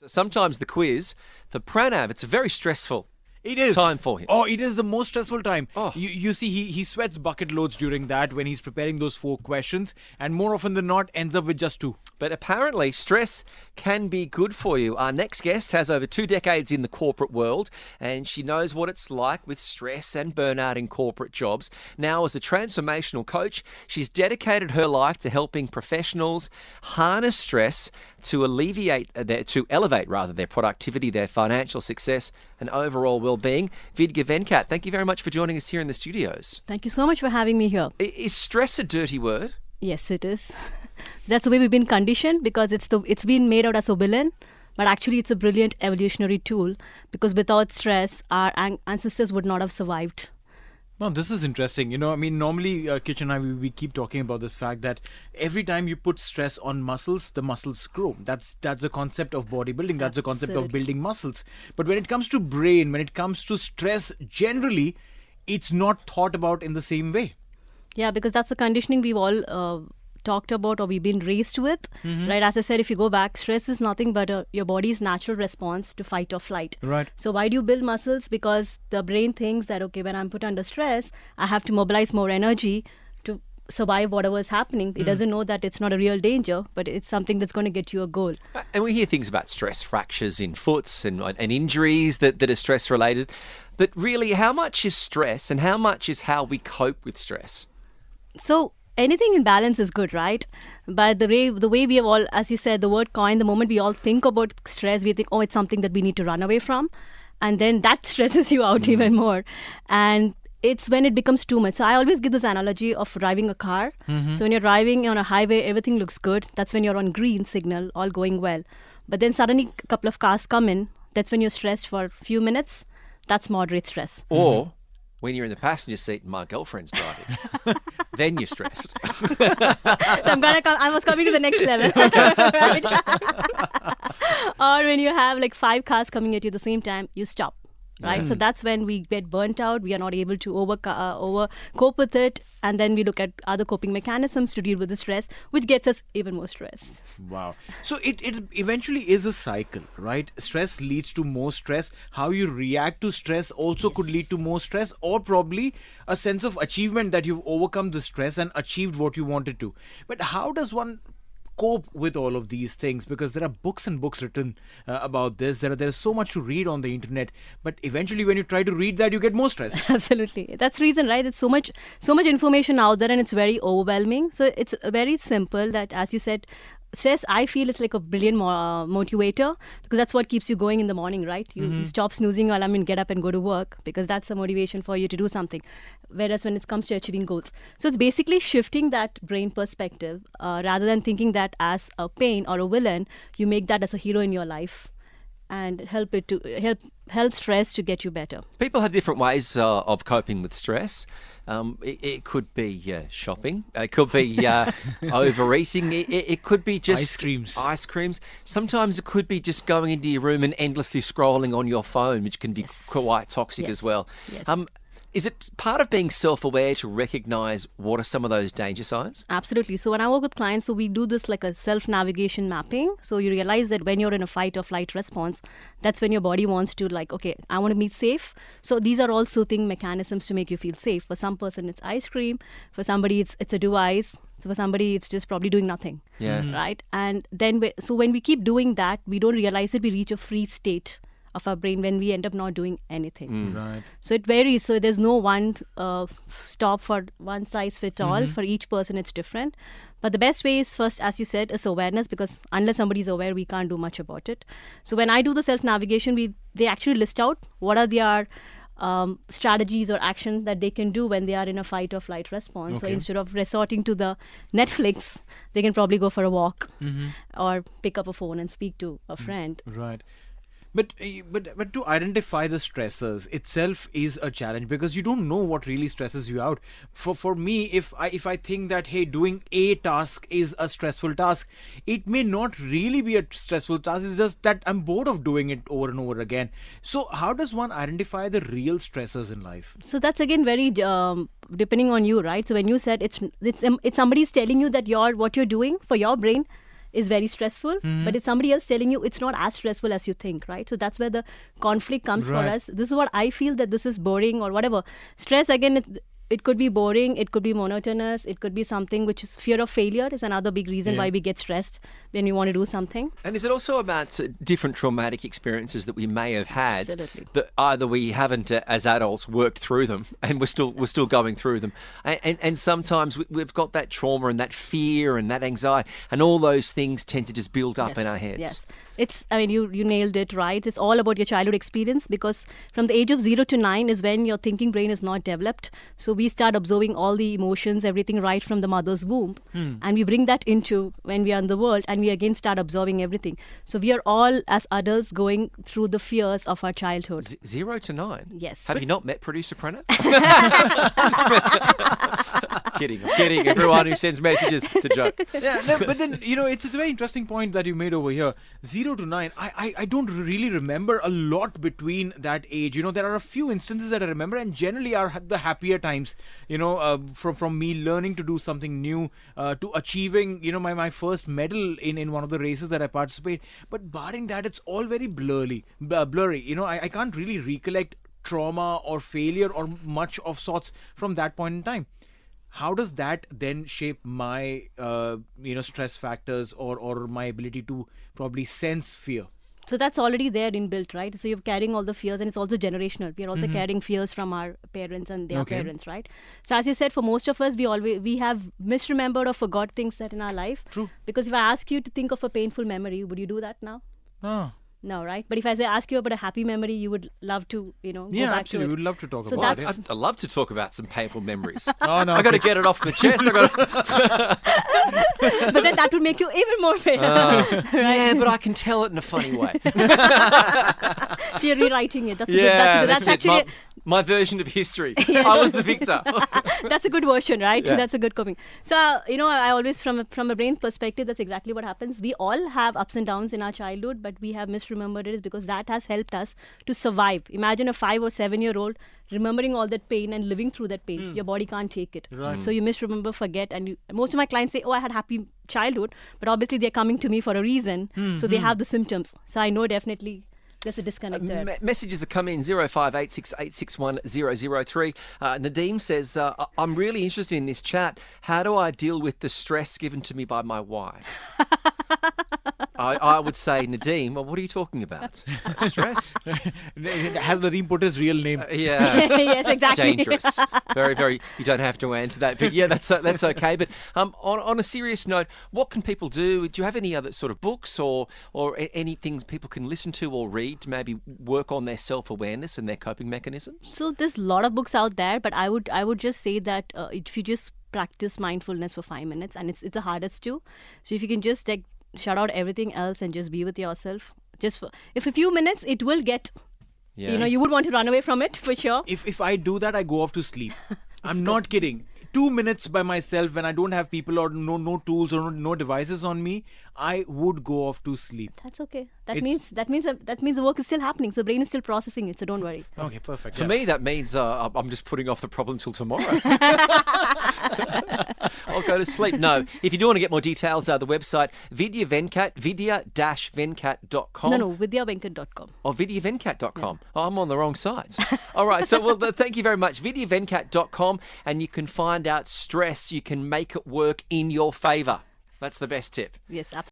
So sometimes the quiz for Pranav, it's a very stressful It is time for him. Oh, it is the most stressful time. Oh. You see, he sweats bucket loads during that when he's preparing those 4 questions, and more often than not ends up with just 2. But apparently, stress can be good for you. Our next guest has over 2 decades in the corporate world, and she knows what it's like with stress and burnout in corporate jobs. Now, as a transformational coach, she's dedicated her life to helping professionals harness stress to elevate their productivity, their financial success, and overall well-being. Vidya Venkat, thank you very much for joining us here in the studios. Thank you so much for having me here. Is stress a dirty word? Yes, it is. That's the way we've been conditioned because it's been made out as a villain, but actually it's a brilliant evolutionary tool because without stress, our ancestors would not have survived. Now, this is interesting. Normally, Kitch and I, we keep talking about this fact that every time you put stress on muscles, the muscles grow. That's the concept of bodybuilding. That's the concept of Absolutely. building muscles. But when it comes to brain, when it comes to stress, generally, it's not thought about in the same way. Yeah, because that's the conditioning we've all talked about or we've been raised with, right? As I said, if you go back, stress is nothing but your body's natural response to fight or flight. Right. So why do you build muscles? Because the brain thinks that, okay, when I'm put under stress, I have to mobilize more energy to survive whatever is happening. It doesn't know that it's not a real danger, but it's something that's going to get you a goal. And we hear things about stress fractures in foots and injuries that are stress related. But really, how much is stress and how much is how we cope with stress? So anything in balance is good, right? But the way we have all, as you said, the word coin, the moment we all think about stress, we think, oh, it's something that we need to run away from. And then that stresses you out even more. And it's when it becomes too much. So I always give this analogy of driving a car. So when you're driving on a highway, everything looks good. That's when you're on green signal, all going well. But then suddenly a couple of cars come in. That's when you're stressed for a few minutes. That's moderate stress. Or when you're in the passenger seat and my girlfriend's driving, then you're stressed. So I was coming to the next level. Right? Or when you have like 5 cars coming at you at the same time, you stop. Right, so that's when we get burnt out. We are not able to over cope with it, and then we look at other coping mechanisms to deal with the stress, which gets us even more stressed. Wow. So it eventually is a cycle, right? Stress leads to more stress. How you react to stress also could lead to more stress, or probably a sense of achievement that you've overcome the stress and achieved what you wanted to. But how does one cope with all of these things? Because there are books and books written about this. There's so much to read on the internet, but eventually when you try to read that, you get more stress. Absolutely, that's the reason, right? There's so much information out there, and it's very overwhelming. So it's very simple. That, as you said, stress, I feel, it's like a brilliant motivator because that's what keeps you going in the morning, right? You stop snoozing your alarm and get up and go to work because that's a motivation for you to do something. Whereas when it comes to achieving goals, so it's basically shifting that brain perspective rather than thinking that as a pain or a villain, you make that as a hero in your life and help stress to get you better. People have different ways of coping with stress. It could be shopping. It could be overeating. It could be just ice creams. Sometimes it could be just going into your room and endlessly scrolling on your phone, which can be quite toxic as well. Yes. Is it part of being self-aware to recognise what are some of those danger signs? Absolutely. So when I work with clients, so we do this like a self-navigation mapping. So you realize that when you're in a fight or flight response, that's when your body wants to okay, I want to be safe. So these are all soothing mechanisms to make you feel safe. For some person, it's ice cream. For somebody, it's a device. So for somebody, it's just probably doing nothing. Yeah. Right. And then, so when we keep doing that, we don't realize it. We reach a free state of our brain when we end up not doing anything. Right. So it varies. So there's no one stop for one size fit all. For each person, it's different. But the best way is first, as you said, is awareness, because unless somebody's aware, we can't do much about it. So when I do the self-navigation, they actually list out what are their strategies or action that they can do when they are in a fight or flight response. So instead of resorting to the Netflix, they can probably go for a walk or pick up a phone and speak to a friend. Right. But to identify the stressors itself is a challenge because you don't know what really stresses you out. For me, if I think that, hey, doing a task is a stressful task, it may not really be a stressful task. It's just that I'm bored of doing it over and over again. So how does one identify the real stressors in life? So that's again very depending on you, right? So when you said it's somebody's telling you that what you're doing for your brain is very stressful, but it's somebody else telling you it's not as stressful as you think, right? So that's where the conflict comes for us. This is what I feel, that this is boring or whatever. Stress, again, it could be boring, it could be monotonous, it could be something which is fear of failure is another big reason why we get stressed when we want to do something. And is it also about different traumatic experiences that we may have had Absolutely. that either we haven't, as adults, worked through them and we're still going through them, and sometimes we've got that trauma and that fear and that anxiety, and all those things tend to just build up in our heads. Yes. You nailed it, right? It's all about your childhood experience, because from the age of 0 to 9 is when your thinking brain is not developed. So we start absorbing all the emotions, everything right from the mother's womb. And we bring that into when we are in the world, and we again start absorbing everything. So we are all, as adults, going through the fears of our childhood. 0 to 9? Yes. Have you not met producer Pranav? Kidding. Everyone who sends messages, it's a joke. Yeah, no, but then, it's a very interesting point that you made over here. 0 to 9, I don't really remember a lot between that age. There are a few instances that I remember, and generally are the happier times, from me learning to do something new, to achieving, my first medal in one of the races that I participate. But barring that, it's all very blurry. I can't really recollect trauma or failure or much of sorts from that point in time. How does that then shape my, stress factors or my ability to probably sense fear? So that's already there inbuilt, right? So you're carrying all the fears, and it's also generational. We are also carrying fears from our parents and their parents, right? So as you said, for most of us, we have misremembered or forgot things that in our life. True. Because if I ask you to think of a painful memory, would you do that now? No, right? But if I ask you about a happy memory, you would love to, go back actually, to it. we would love to talk So about that's- it. I'd love to talk about some painful memories. Oh, no. I got to get it off the chest. But then that would make you even more pain. Yeah, but I can tell it in a funny way. So you're rewriting it. That's That's it. actually My version of history. I was the victor. that's a good version, right? Yeah. That's a good coping. So I always, from a brain perspective, that's exactly what happens. We all have ups and downs in our childhood, but we have misremembered it because that has helped us to survive. Imagine a 5 or 7-year-old remembering all that pain and living through that pain. Your body can't take it. Right. So you misremember, forget, and most of my clients say, "Oh, I had happy childhood," but obviously they're coming to me for a reason. So they have the symptoms. So I know definitely there's a disconnect there. Messages have come in 0586861003. Nadeem says, I'm really interested in this chat. How do I deal with the stress given to me by my wife? I would say, Nadeem, well, what are you talking about? Stress? Has Nadeem put his real name? Yeah. Yes, exactly. Dangerous. Very, very. You don't have to answer that. But yeah, that's okay. But on a serious note, what can people do? Do you have any other sort of books or anything people can listen to or read to maybe work on their self-awareness and their coping mechanisms? So there's a lot of books out there, but I would just say that if you just practice mindfulness for 5 minutes, and it's the hardest to. So if you can just shut out everything else and just be with yourself, if a few minutes, it will get. Yeah. You would want to run away from it for sure. If I do that, I go off to sleep. I'm not kidding. 2 minutes by myself when I don't have people or no tools or no devices on me, I would go off to sleep. That's okay. That means the work is still happening. So brain is still processing it. So don't worry. Okay, perfect. For me, that means I'm just putting off the problem till tomorrow. I'll go to sleep. No, if you do want to get more details, the website, Vidya Venkat, vidya-venkat.com. No, vidyavenkat.com. Or vidyavenkat.com. Oh, I'm on the wrong sites. All right, so thank you very much. vidyavenkat.com, and you can find out stress. You can make it work in your favour. That's the best tip. Yes, absolutely.